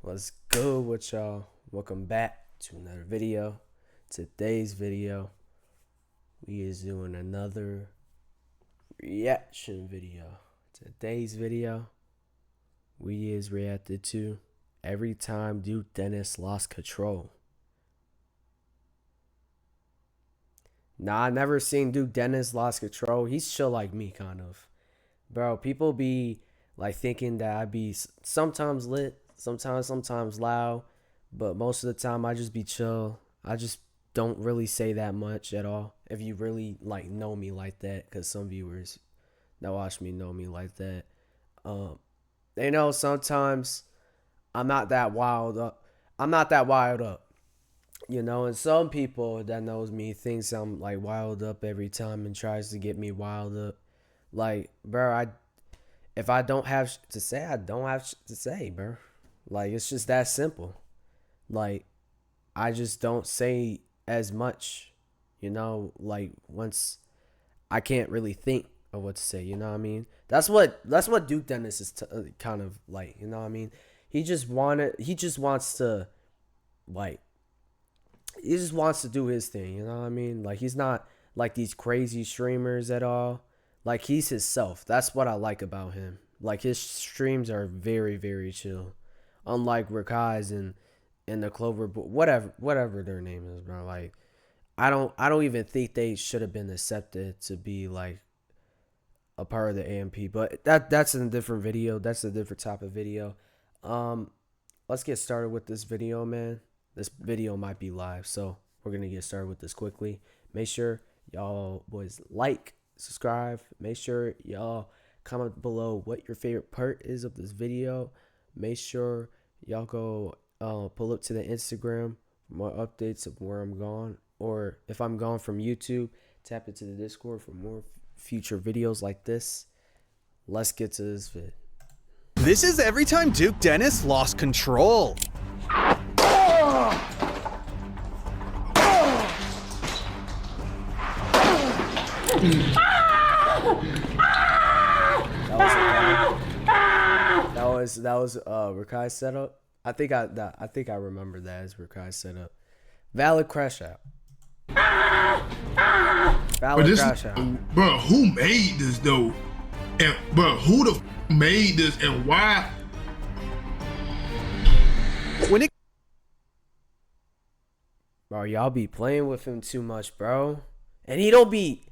What's good with y'all? Welcome back to another video. Today's video, we is doing another reaction video. Today's video, we is reacted to every time Duke Dennis lost control. Nah, I never seen Duke Dennis lost control. He's chill like me, kind of. Bro, people be like thinking that I be sometimes lit, sometimes loud, but most of the time I just be chill. I just don't really say that much at all. If you really like know me like that, because some viewers that watch me know me like that. They know sometimes I'm not that wild up. You know, and some people that knows me thinks I'm like wild up every time and tries to get me wild up. Like, bro, if I don't have to say, I don't have to say, bro. Like, it's just that simple. Like, I just don't say as much, you know, like once I can't really think of what to say, you know what I mean? That's what Duke Dennis is kind of like, you know what I mean? He just wants to do his thing, you know what I mean? Like, he's not like these crazy streamers at all. Like, he's himself. That's what I like about him. Like, his streams are very, very chill. Unlike Rakai's and the Clover, whatever their name is, bro. Like, I don't even think they should have been accepted to be like a part of the AMP. But that's in a different video. That's a different type of video. Let's get started with this video, man. This video might be live, so we're gonna get started with this quickly. Make sure y'all boys like, subscribe. Make sure y'all comment below what your favorite part is of this video. Make sure y'all go pull up to the Instagram for more updates of where I'm gone, or if I'm gone from YouTube, tap into the Discord for more future videos like this. Let's get to this vid. This is every time Duke Dennis lost control. That was Rakai's setup. I think I remember that as Rakai's setup. Valid crash out. Valid crash out. Bro, who made this though? And bro, who the made this and why? Bro, y'all be playing with him too much, bro. And he don't be,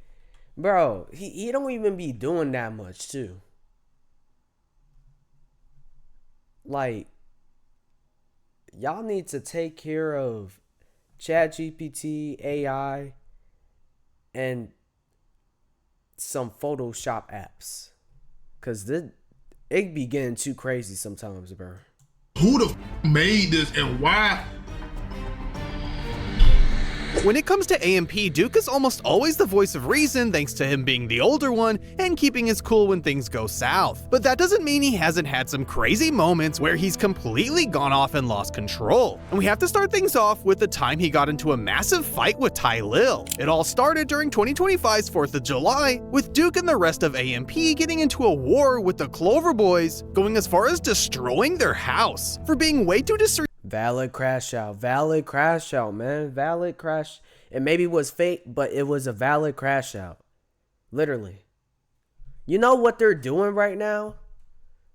bro, he don't even be doing that much too. Like, y'all need to take care of ChatGPT, AI, and some Photoshop apps. Cause it be getting too crazy sometimes, bro. Who the made this and why? When it comes to AMP, Duke is almost always the voice of reason thanks to him being the older one and keeping his cool when things go south. But that doesn't mean he hasn't had some crazy moments where he's completely gone off and lost control. And we have to start things off with the time he got into a massive fight with Tylil. It all started during 2025's 4th of July, with Duke and the rest of AMP getting into a war with the Clover Boys, going as far as destroying their house for being way too disrespectful. Valid crash out, man. Valid crash. It maybe was fake, but it was a valid crash out. Literally. You know what they're doing right now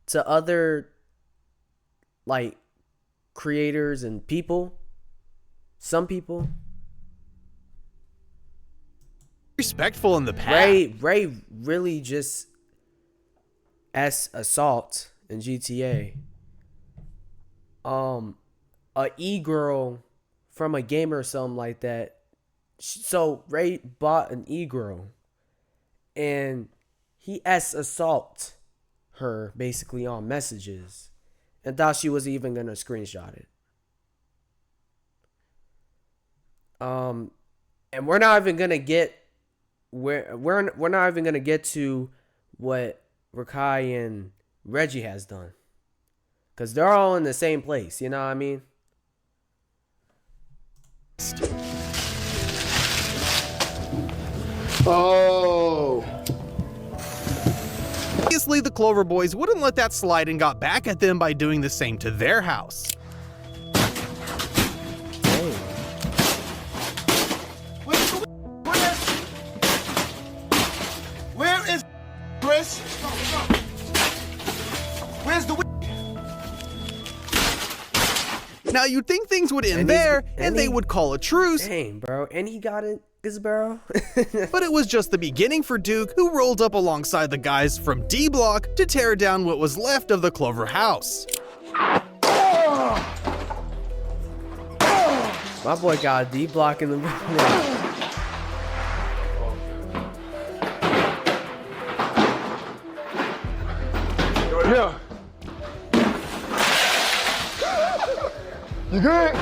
to other like creators and people? Some people. Respectful in the past. Ray really just assault in GTA. A e-girl from a game or something like that. So Ray bought an e-girl and he assault her basically on messages and thought she was even gonna screenshot it. And we're not even gonna get we're not even gonna get to what Rakai and Reggie has done, because they're all in the same place, you know what I mean? Oh. Obviously, the Clover Boys wouldn't let that slide and got back at them by doing the same to their house. Chris. Where's the? Now you'd think things would end And there he's- and and they he- would call a truce, Dang, bro. And he got it, this bro. but it was just the beginning for Duke, who rolled up alongside the guys from D Block to tear down what was left of the Clover house. My boy got a D block in the middle. Yeah. You good?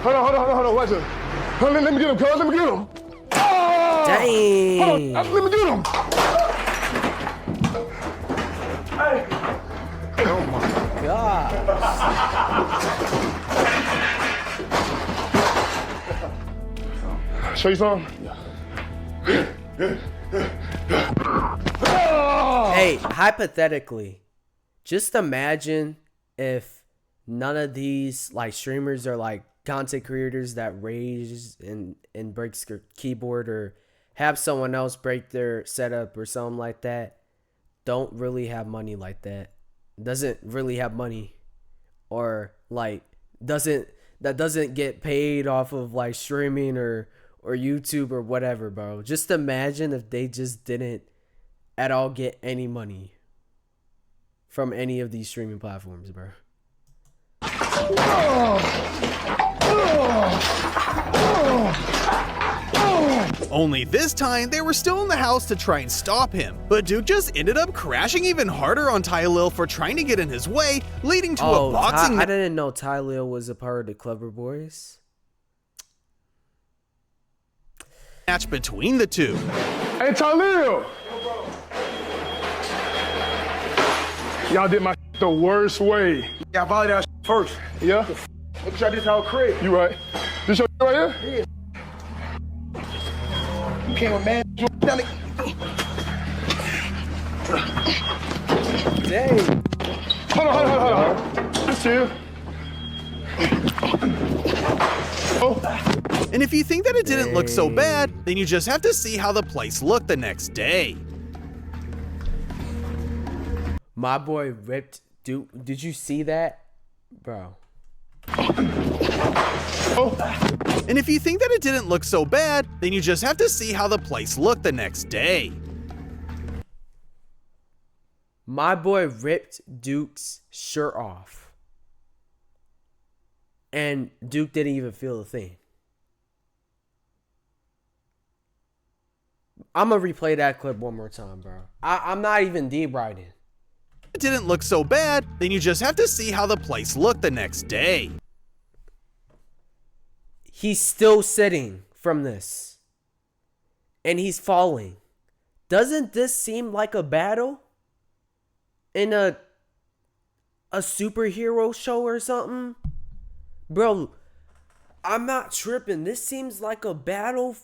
Hold on, watch it. Hold on, let me get him, cuz, let me get him. Oh! Dang. Let me get him. Hey. Oh my God. Show you something? Hey, hypothetically, just imagine if none of these like streamers or like content creators that rage and breaks their keyboard or have someone else break their setup or something like that don't really have money like that. Doesn't really have money or like doesn't get paid off of like streaming or YouTube or whatever, bro. Just imagine if they just didn't at all get any money from any of these streaming platforms, bro. Only this time, they were still in the house to try and stop him, but Duke just ended up crashing even harder on Tylil for trying to get in his way, leading to a boxing I didn't know Tylil was a part of the Clever Boys. match between the two. Hey, Talil! Y'all did my the worst way. Yeah, I volleyed that first. Yeah? Look at this how Craig. You right. This your right here? You came with man. Dang. Hold on. Just chill. Oh. And if you think that it didn't look so bad, then you just have to see how the place looked the next day. My boy ripped Duke. Did you see that? Bro. And if you think that it didn't look so bad, then you just have to see how the place looked the next day. My boy ripped Duke's shirt off. And Duke didn't even feel a thing. I'm going to replay that clip one more time, bro. I'm not even debriding. If it didn't look so bad, then you just have to see how the place looked the next day. He's still sitting from this. And he's falling. Doesn't this seem like a battle? In a superhero show or something? Bro, I'm not tripping. This seems like a battle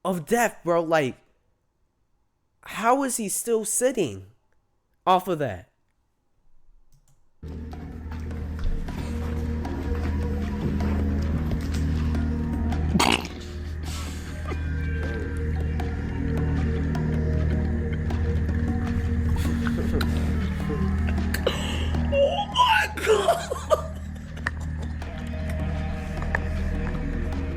of death, bro. Like, how is he still sitting off of that?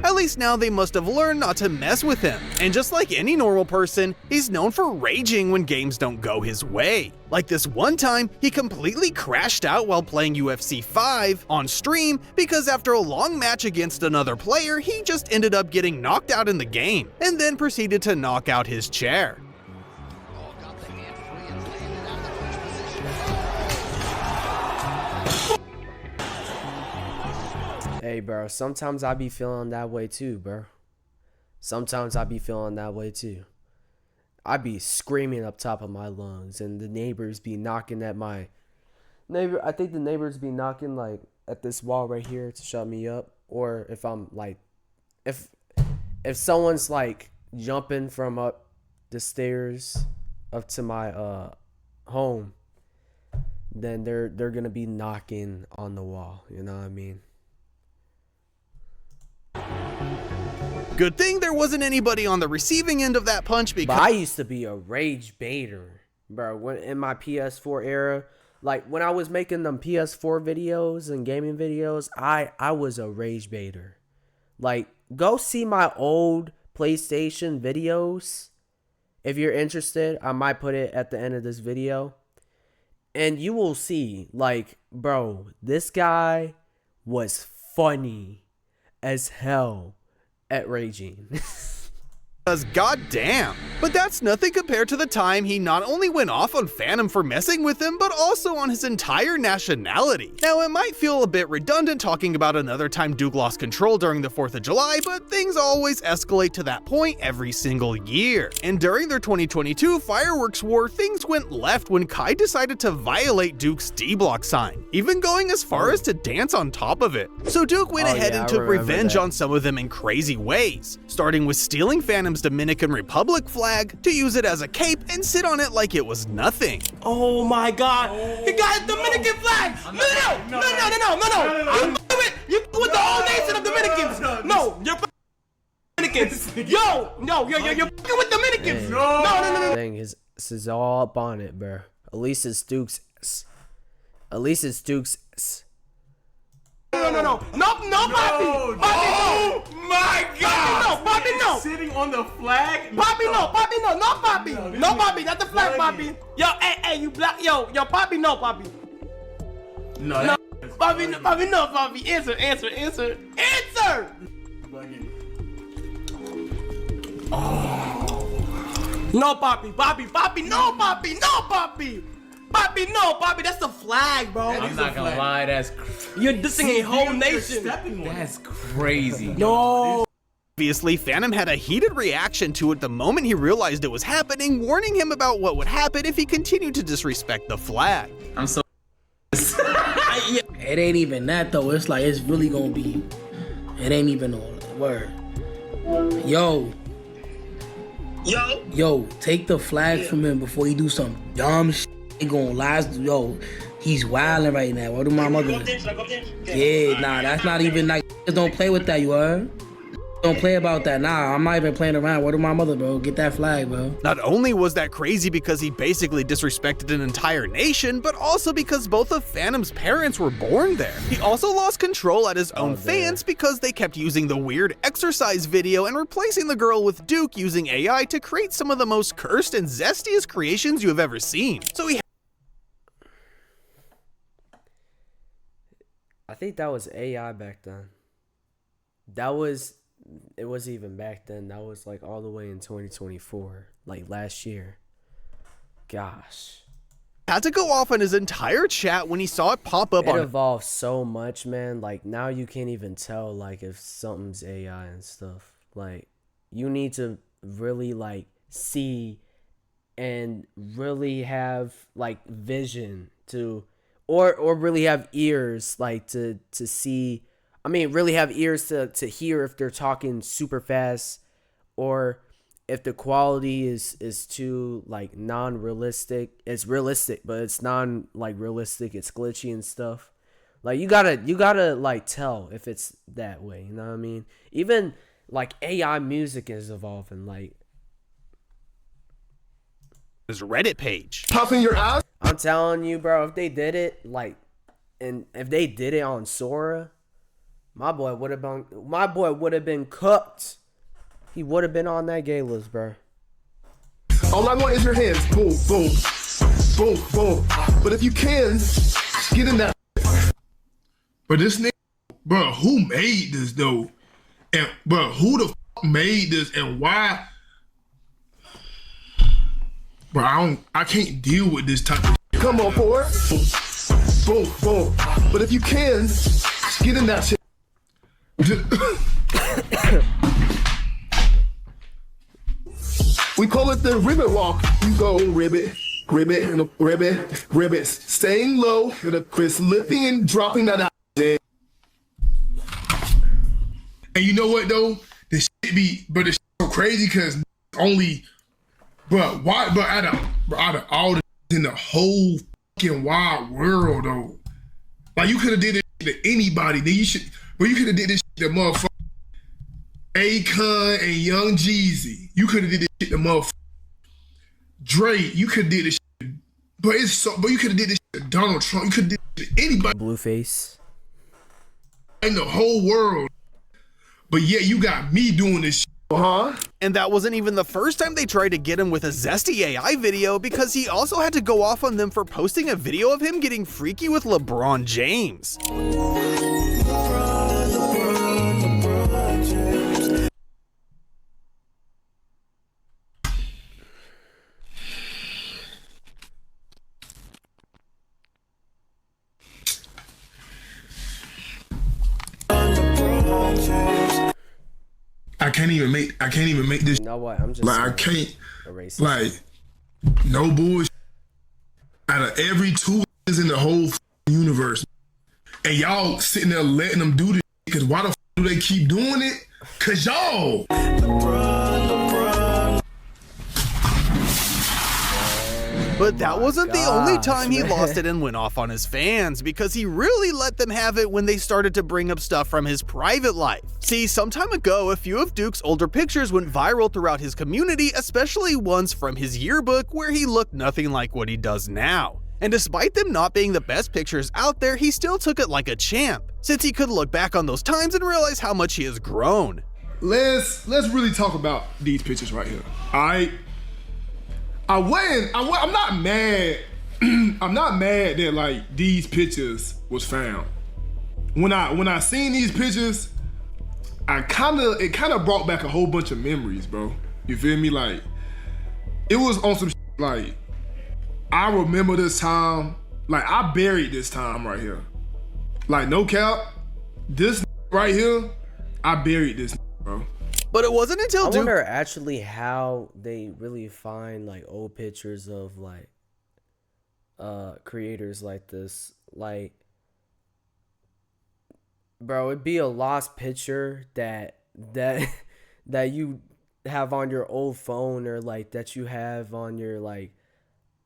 At least now they must have learned not to mess with him. And just like any normal person, he's known for raging when games don't go his way. Like this one time, he completely crashed out while playing UFC 5 on stream because after a long match against another player, he just ended up getting knocked out in the game, and then proceeded to knock out his chair. Hey, bro, sometimes I be feeling that way too, bro. Sometimes I be feeling that way too. I be screaming up top of my lungs, and the neighbors be knocking at my neighbor. I think the neighbors be knocking like at this wall right here to shut me up, or if I'm like, if someone's like jumping from up the stairs up to my home, then they're gonna be knocking on the wall. You know what I mean? Good thing there wasn't anybody on the receiving end of that punch But because I used to be a rage baiter, bro. When in my PS4 era, like when I was making them PS4 videos and gaming videos, I was a rage baiter. Like, go see my old PlayStation videos. If you're interested, I might put it at the end of this video. And you will see, like, bro, this guy was funny as hell at raging. goddamn. But that's nothing compared to the time he not only went off on Phantom for messing with him, but also on his entire nationality. Now, it might feel a bit redundant talking about another time Duke lost control during the 4th of July, but things always escalate to that point every single year. And during their 2022 fireworks war, things went left when Kai decided to violate Duke's D-Block sign, even going as far as to dance on top of it. So Duke went ahead yeah, and I took remember revenge that. on some of them in crazy ways, starting with stealing Phantom's Dominican Republic flag to use it as a cape and sit on it like it was nothing. Oh my God! He got a Dominican flag! No! You with the whole nation of Dominicans! No, you're Dominicans! You're fucking with Dominicans! No! Dang, his is all up on it, bro. At least it's Duke's. No, Bobby! Oh my God! Bobby, no! Sitting on the flag? Bobby, no, not Bobby! No, Bobby, not the flag, Bobby! Yo, hey, you black, yo, Bobby, no, Bobby! No, Bobby, no, Bobby! Answer! No, Bobby, no, Bobby! Bobby, that's the flag, bro. I'm not gonna lie, that's You're dissing a whole nation. that's crazy. No. Obviously, Phantom had a heated reaction to it the moment he realized it was happening, warning him about what would happen if he continued to disrespect the flag. I'm so It ain't even that though. It's like it's really gonna be. It ain't even all that. Word. Yo, take the flag from him before he do some dumb shit. He gonna lie. Yo, he's wilding right now. What do my mother? Yeah, nah, that's not even like. Just don't play with that, you heard? Don't play about that. Nah, I'm not even playing around. What do my mother, bro? Get that flag, bro. Not only was that crazy because he basically disrespected an entire nation, but also because both of Phantom's parents were born there. He also lost control at his own fans because they kept using the weird exercise video and replacing the girl with Duke using AI to create some of the most cursed and zestiest creations you have ever seen. So he I think that was AI back then. It was even back then. That was like all the way in 2024, like last year. Gosh. had to go off on his entire chat when he saw it pop up It on evolved so much, man. Like now you can't even tell like if something's AI and stuff. Like you need to really like see and really have like vision to or really have ears like to see. I mean, really have ears to hear if they're talking super fast or if the quality is too like non-realistic. It's realistic, but it's non like realistic. It's glitchy and stuff. Like you gotta like tell if it's that way. You know what I mean? Even like AI music is evolving. Like his Reddit page. Popping your ass? I'm telling you, bro. If they did it like, and if they did it on Sora, my boy would have been cooked. He would have been on that gay list, bro. All I want is your hands. Boom, boom, boom, boom. But if you can, get in that. But this nigga, bro, who made this though? And bro, who the f made this and why? Bro, I can't deal with this type of shit. Come on, boy. Boom, boom. But if you can, get in that shit. We call it the ribbit walk. You go ribbit, ribbit, and ribbit, ribbit. Staying low, and a Chris lifting and dropping that out. And you know what though? This shit be, but it's so crazy because only, but why? But out of all the in the whole fucking wide world though, like you could have did this shit to anybody. Then you should, but you could have did this shit to motherfucker. Akon and Young Jeezy. You could have did this shit to motherfucker. Drake, you could have did this shit. But you could have did this shit to Donald Trump. You could have did this shit to anybody Blueface. in the whole world. But yeah, you got me doing this shit. And that wasn't even the first time they tried to get him with a Zesty AI video, because he also had to go off on them for posting a video of him getting freaky with LeBron James. I can't even make this. You know what? I'm just Like I can't. erase it. Like no bullshit. Out of every two is in the whole universe, and y'all sitting there letting them do this. Because why the do they keep doing it? Cause y'all. But that wasn't the only gosh, time he man. lost it and went off on his fans, because he really let them have it when they started to bring up stuff from his private life. See, some time ago, a few of Duke's older pictures went viral throughout his community, especially ones from his yearbook where he looked nothing like what he does now. And despite them not being the best pictures out there, he still took it like a champ, since he could look back on those times and realize how much he has grown. Let's really talk about these pictures right here. I'm not mad. I'm not mad that like these pictures was found. When I seen these pictures, it kind of brought back a whole bunch of memories, bro. You feel me? Like it was on some like I remember this time. Like I buried this time right here. Like no cap, this right here, I buried this, bro. But it wasn't until I Duke wonder actually how they really find like old pictures of like creators like this. Like, bro, it'd be a lost picture that you have on your old phone, or like that you have on your, like,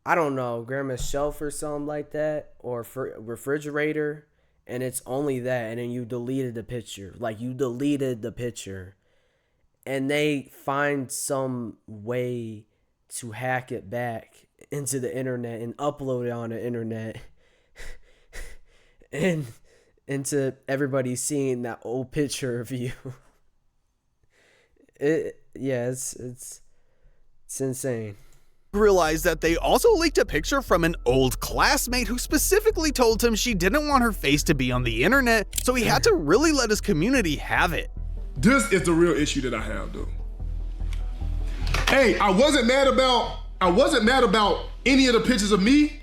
I don't know, grandma's shelf or something like that, or refrigerator, and it's only that, and then you deleted the picture. Like, you deleted the picture. And they find some way to hack it back into the internet and upload it on the internet, and into everybody seeing that old picture of you. It's insane. realized that they also leaked a picture from an old classmate who specifically told him she didn't want her face to be on the internet, so he had to really let his community have it. This is the real issue that I have, though. Hey, I wasn't mad about any of the pictures of me.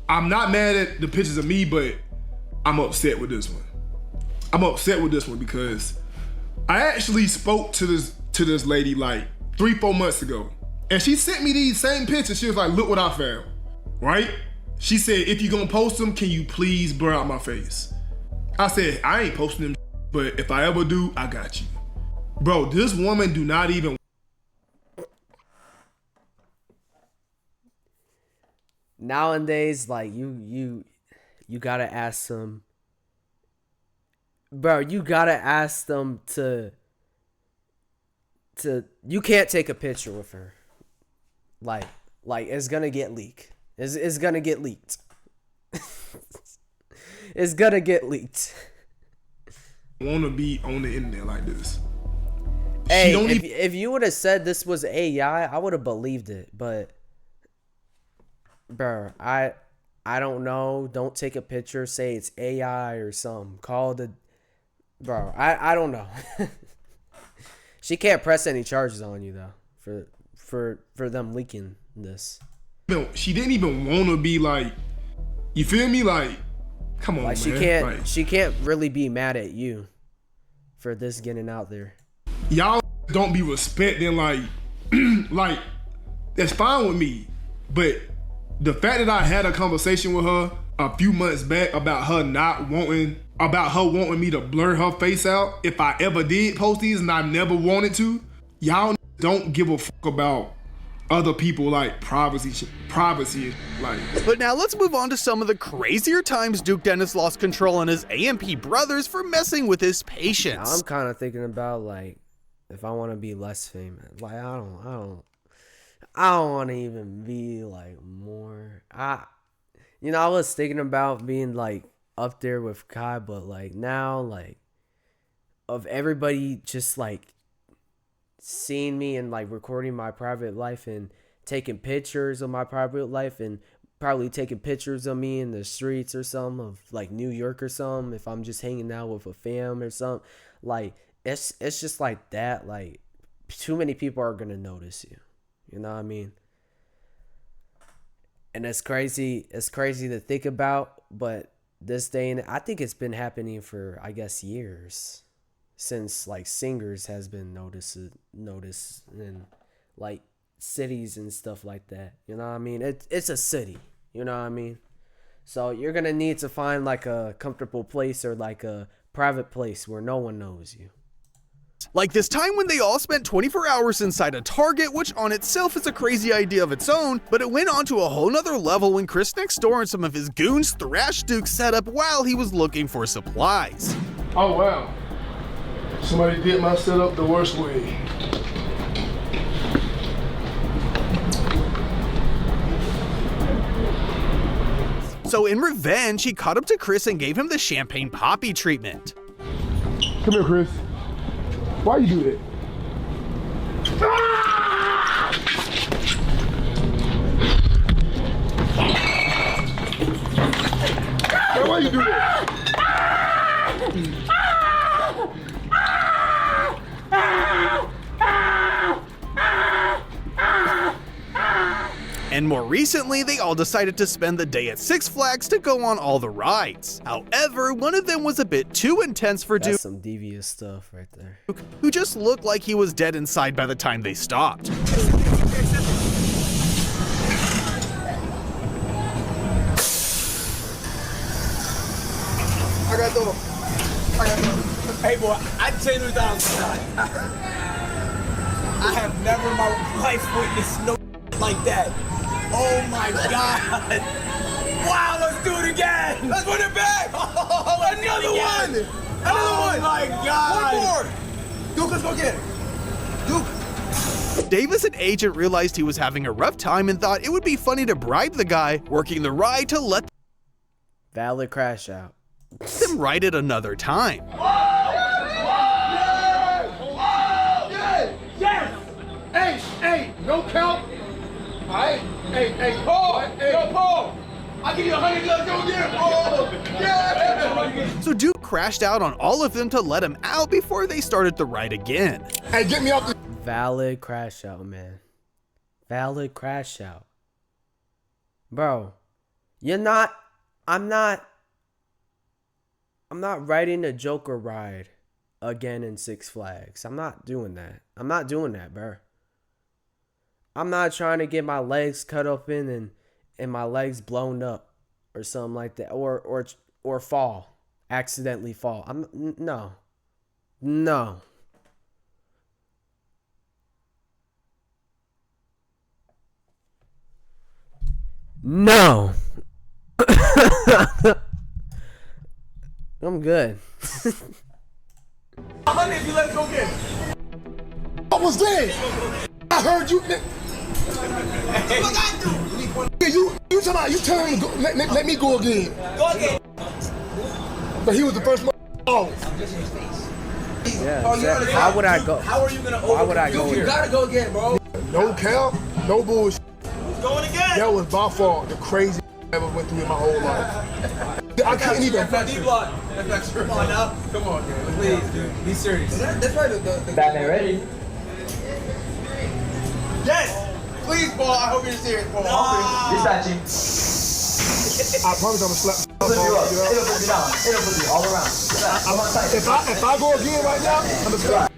I'm not mad at the pictures of me, but I'm upset with this one. I'm upset with this one because I actually spoke to this lady like 3-4 months ago, and she sent me these same pictures. She was like, "Look what I found," right? She said, "If you're gonna post them, can you please blur out my face?" I said, "I ain't posting them, but if I ever do, I got you." Bro, this woman do not even. Nowadays, like, you gotta ask them, bro, you gotta ask them to you can't take a picture with her. Like it's gonna get leaked. It's gonna get leaked. It's gonna get leaked. Want to be on the internet like this. Hey, if you would have said this was AI, I would have believed it, but bro, I don't know. Don't take a picture. Say it's AI or something. Call the bro. I don't know. She can't press any charges on you though for them leaking this. No, she didn't even want to be like. You feel me? Like, come on, Like, man. she can't really be mad at you for this getting out there. Y'all don't be respecting like like that's fine with me, but the fact that I had a conversation with her a few months back about her wanting me to blur her face out if I ever did post these, and I never wanted to, y'all don't give a fuck about other people like privacy, like. But now let's move on to some of the crazier times Duke Dennis lost control on his AMP brothers for messing with his patients. I'm kind of thinking about like if I want to be less famous. Like I don't want to even be like more. I was thinking about being like up there with Kai, but like now, like of everybody just like seeing me and like recording my private life and taking pictures of my private life and probably taking pictures of me in the streets or something of like New York or something if I'm just hanging out with a fam or something. Like it's just like that. Like too many people are gonna notice you. You know what I mean? And it's crazy to think about, but this day and I think it's been happening for I guess years. Since like singers has been noticed in like cities and stuff like that. You know what I mean? It's a city. You know what I mean? So you're gonna need to find like a comfortable place or like a private place where no one knows you. Like this time when they all spent 24 hours inside a Target, which on itself is a crazy idea of its own, but it went on to a whole nother level when Chris Next Door and some of his goons thrashed Duke's setup while he was looking for supplies. Oh wow. Somebody did my setup the worst way. So in revenge, he caught up to Chris and gave him the champagne poppy treatment. Come here, Chris. Why you do that? Hey, why you do that? And more recently, they all decided to spend the day at Six Flags to go on all the rides. However, one of them was a bit too intense for Duke, That's some devious stuff right there. who just looked like he was dead inside by the time they stopped. I got through. Hey boy, I tell you $3,000. I have never in my life witnessed no like that. Oh my God. Wow, let's do it again. Let's put it back. Another one. Another one. Oh my God. One more. Duke, let's go get it. Duke. Davis and Agent realized he was having a rough time and thought it would be funny to bribe the guy working the ride to let Valid crash out. them ride it another time. Hey, no count. All right. Hey, Paul. Hey, yo, Paul. I'll give you $100. Go get it, Paul. Yeah. So Duke crashed out on all of them to let him out before they started the ride again. Hey, get me off the. Valid crash out, man. Valid crash out. Bro, I'm not riding a Joker ride again in Six Flags. I'm not doing that. I'm not doing that, bro. I'm not trying to get my legs cut open and my legs blown up or something like that, or fall, accidentally fall. No. No. I'm good. $100 if you let it go get it. I was there. I heard you. What I do? You talking about you telling me to go, let me go again. Go again. But he was the first one. Oh. Yeah. Oh, you're exactly. How would I go? How are you gonna Why would I go You here? gotta go again, bro. No cap, no bullshit. Going again. That was by far the craziest I ever went through in my whole life. I couldn't even. That's D-block. That's not true. Come on now. Come on, man. Please, dude. Be serious. That's right. The Batman ready? Yes. Please, Paul. I hope you're serious, Paul. Dispatching. I promise I'm gonna slap. Flip you up. It'll flip you down. It'll flip you all around. I'm on site. If I go again right now, I'm gonna slap.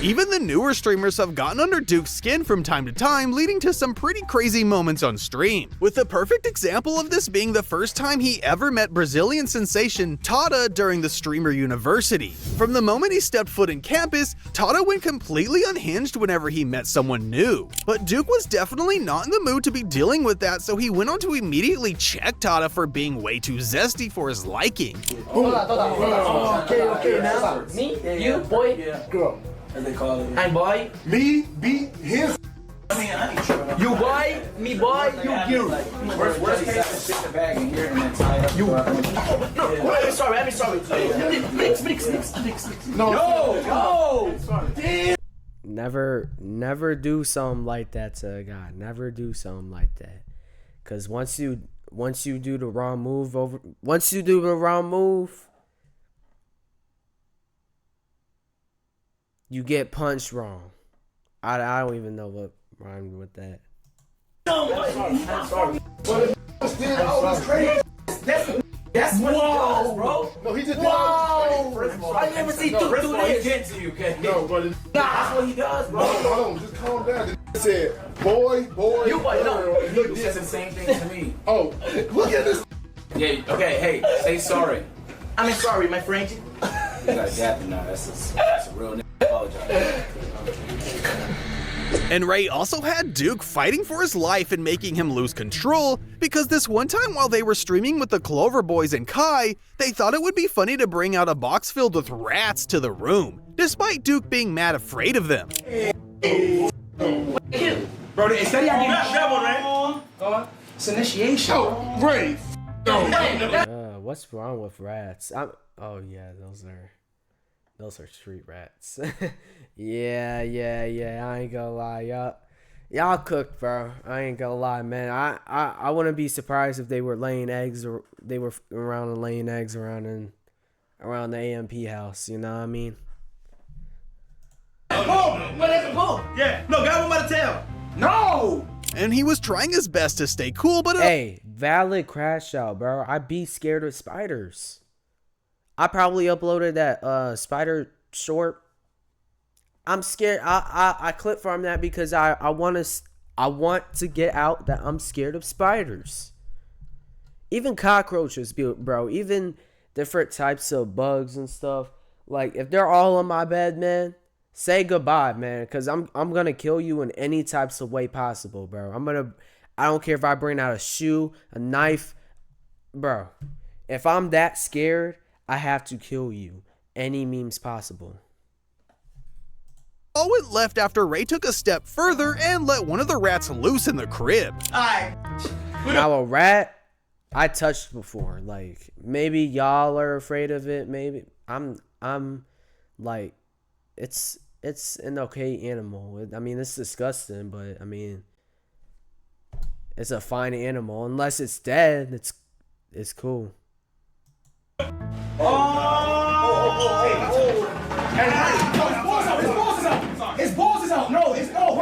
Even the newer streamers have gotten under Duke's skin from time to time, leading to some pretty crazy moments on stream. With the perfect example of this being the first time he ever met Brazilian sensation Tata during the Streamer University. From the moment he stepped foot in campus, Tata went completely unhinged whenever he met someone new. But Duke was definitely not in the mood to be dealing with that, so he went on to immediately check Tata for being way too zesty for his liking. Okay, now. Me? You, boy? Girl. As they call it. And boy? Me beat his. You boy? Me boy? You. Worst case, stick the bag in here and then tie it up. No, I'm sorry. Mix. No. Never do something like that to a guy. Never do something like that. Cause once you do the wrong move, you get punched wrong. I don't even know what rhymed with that. I'm sorry. That's what he does, bro. No, he just I never see Duke do this. He can't see you, okay? No, but That's what he does, bro. hold on, just calm down. He said, boy. You boy, no. He said the same thing to me. Oh, look at this. Yeah, okay, hey, say sorry. I'm sorry, my friend. You got a gap now, that's a real nigga. Apologize. And Ray also had Duke fighting for his life and making him lose control, because this one time while they were streaming with the Clover Boys and Kai, they thought it would be funny to bring out a box filled with rats to the room, despite Duke being mad afraid of them. Bro, instead of that one, It's initiation. Oh, Ray. No. What's wrong with rats? Oh yeah, those are street rats. yeah. I ain't gonna lie, y'all cook, bro. I ain't gonna lie, man. I wouldn't be surprised if they were laying eggs, or they were around and laying eggs around the AMP house. You know what I mean? Boom! Yeah. No, got one by the tail. No! And he was trying his best to stay cool, but Hey, valid crash out, bro. I be scared of spiders. I probably uploaded that spider short. I'm scared. I clip from that because I want to get out that I'm scared of spiders. Even cockroaches, bro. Even different types of bugs and stuff. Like if they're all on my bed, man, say goodbye, man. Cause I'm gonna kill you in any types of way possible, bro. I don't care if I bring out a shoe, a knife, bro. If I'm that scared, I have to kill you. Any means possible. all went left after Ray took a step further and let one of the rats loose in the crib. Now a rat, I touched before. Like maybe y'all are afraid of it. Maybe I'm like, it's an okay animal. I mean, it's disgusting, but I mean, it's a fine animal. Unless it's dead, it's cool. His balls is out. No, it's no.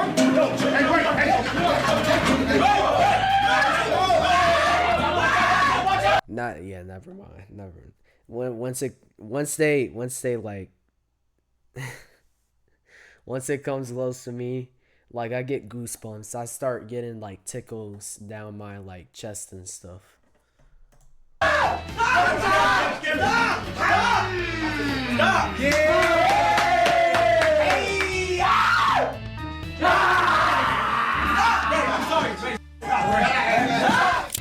Never mind. Never. Once they like, once it comes close to me, like I get goosebumps. I start getting like tickles down my like chest and stuff.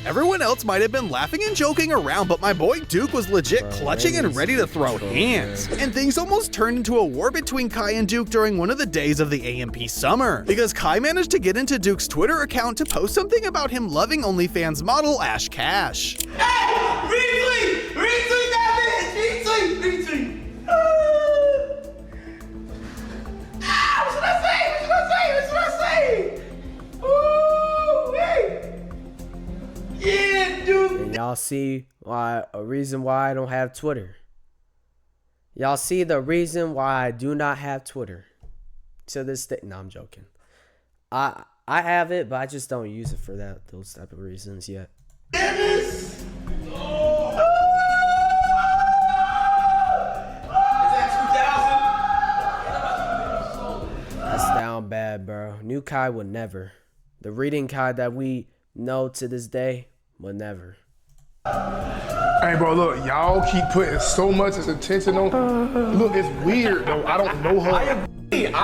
Everyone else might have been laughing and joking around, but my boy Duke was legit clutching and ready to throw hands. And things almost turned into a war between Kai and Duke during one of the days of the AMP summer, because Kai managed to get into Duke's Twitter account to post something about him loving OnlyFans model Ash Cash. Retweet that bitch! Retweet! What should I say? Ooh, yeah, dude. And y'all see a reason why I don't have Twitter. Y'all see the reason why I do not have Twitter. To this day, no, I'm joking. I have it, but I just don't use it for those type of reasons yet. Yeah, bro. New Kai would never. The reading Kai that we know to this day would never. Hey, bro, look, y'all keep putting so much attention on. Look, it's weird though. I don't know her. I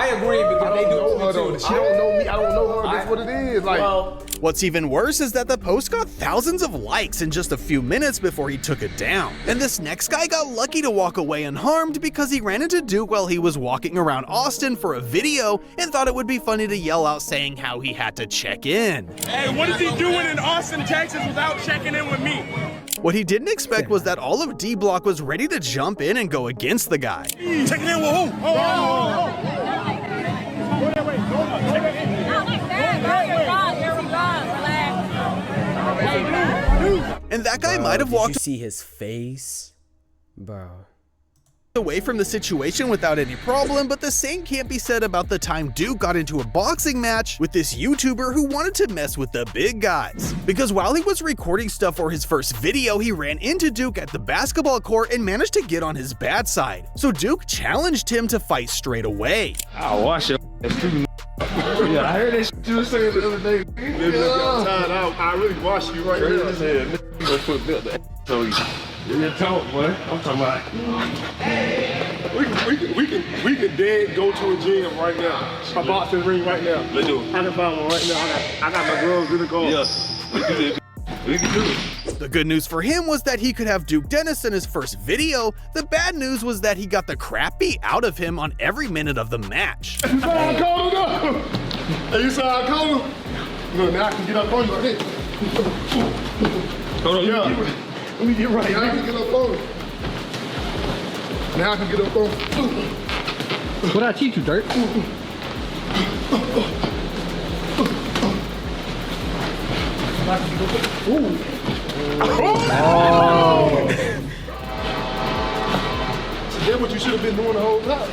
agree because I they don't do know her it though. too. She don't know me. I don't know her. That's what it is. Like, Well, What's even worse is that the post got thousands of likes in just a few minutes before he took it down. And this next guy got lucky to walk away unharmed because he ran into Duke while he was walking around Austin for a video and thought it would be funny to yell out saying how he had to check in. Hey, what is he doing in Austin, Texas without checking in with me? What he didn't expect was that all of D Block was ready to jump in and go against the guy. Checking in with who? And that guy might have Did you walked see his face? Bro. away from the situation without any problem, but the same can't be said about the time Duke got into a boxing match with this YouTuber who wanted to mess with the big guys. Because while he was recording stuff for his first video, he ran into Duke at the basketball court and managed to get on his bad side. So Duke challenged him to fight straight away. I'll wash it. Yeah, I heard that shit you were saying the other day. I really wash you right now. You talk, boy. I'm talking about. We can dead go to a gym right now. A boxing ring right now. Let's do it. I can find one right now. I got my girls in the car. Yes. We can do it. The good news for him was that he could have Duke Dennis in his first video. The bad news was that he got the crap beat out of him on every minute of the match. you saw I called him up. Hey, you saw I called him? Look, now I can get up on you like this. Hold on, Yeah. Let me get right. Now I can get up on him. Now I can get up on him. What I teach you, Dirt? So that's what you should have been doing the whole time.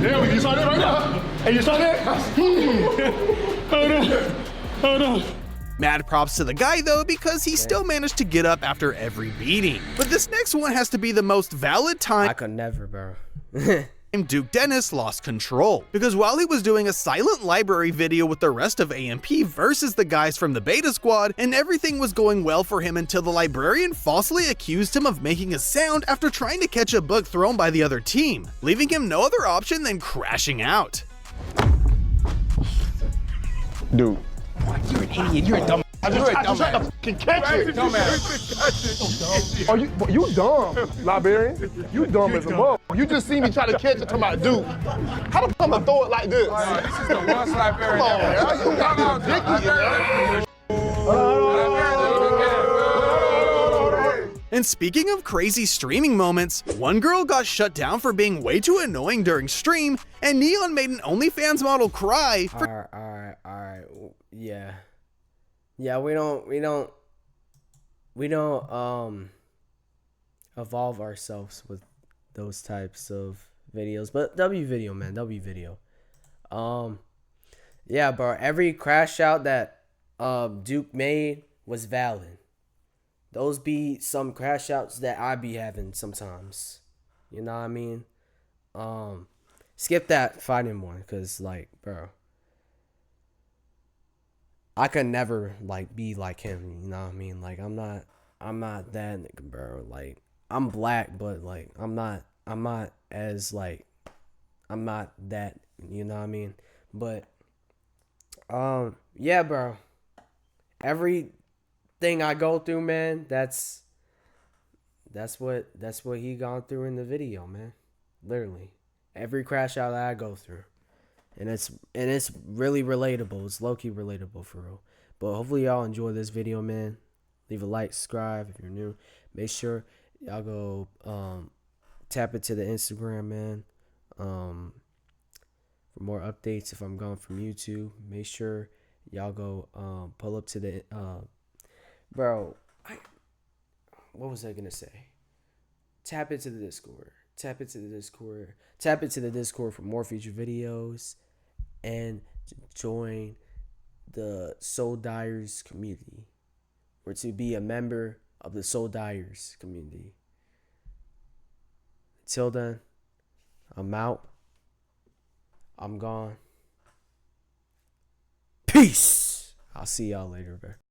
There we go. You saw that right now? Hey, you saw that? Hold on. Mad props to the guy though, because he still managed to get up after every beating. But this next one has to be the most valid time I could never, bro. Duke Dennis lost control. Because while he was doing a silent library video with the rest of AMP versus the guys from the Beta Squad, and everything was going well for him until the librarian falsely accused him of making a sound after trying to catch a book thrown by the other team, leaving him no other option than crashing out. Dude. You're an idiot. You're a dumb. I just tried to fucking catch it. Oh, you dumb, librarian. You dumb as a mother. You just see me try to catch it to my dude. How the fuck am I throw it like this? This is the worst librarian. Come on, man. You got me ridiculous, man. And speaking of crazy streaming moments, one girl got shut down for being way too annoying during stream, and Neon made an OnlyFans model cry for Alright. Yeah. Yeah, we don't evolve ourselves with those types of videos. But W video, man, W video. Yeah, bro, every crash out that Duke made was valid. Those be some crash outs that I be having sometimes. You know what I mean? Skip that fighting one, cause like, bro, I could never like be like him, you know what I mean? Like I'm not that nigga, bro. Like I'm black, but like I'm not as like I'm not that, you know what I mean? But yeah, bro. Everything I go through, man, that's what he gone through in the video, man. Literally. Every crash out that I go through. And it's really relatable. It's low-key relatable for real. But hopefully y'all enjoy this video, man. Leave a like, subscribe if you're new. Make sure y'all go tap into the Instagram, man. For more updates if I'm gone from YouTube. Make sure y'all go pull up to the what was I gonna say? Tap into the Discord. Tap into the Discord for more future videos and to join the Soul Dyers community or to be a member of the Soul Dyers community. Until then, I'm out. I'm gone. Peace. I'll see y'all later, bro.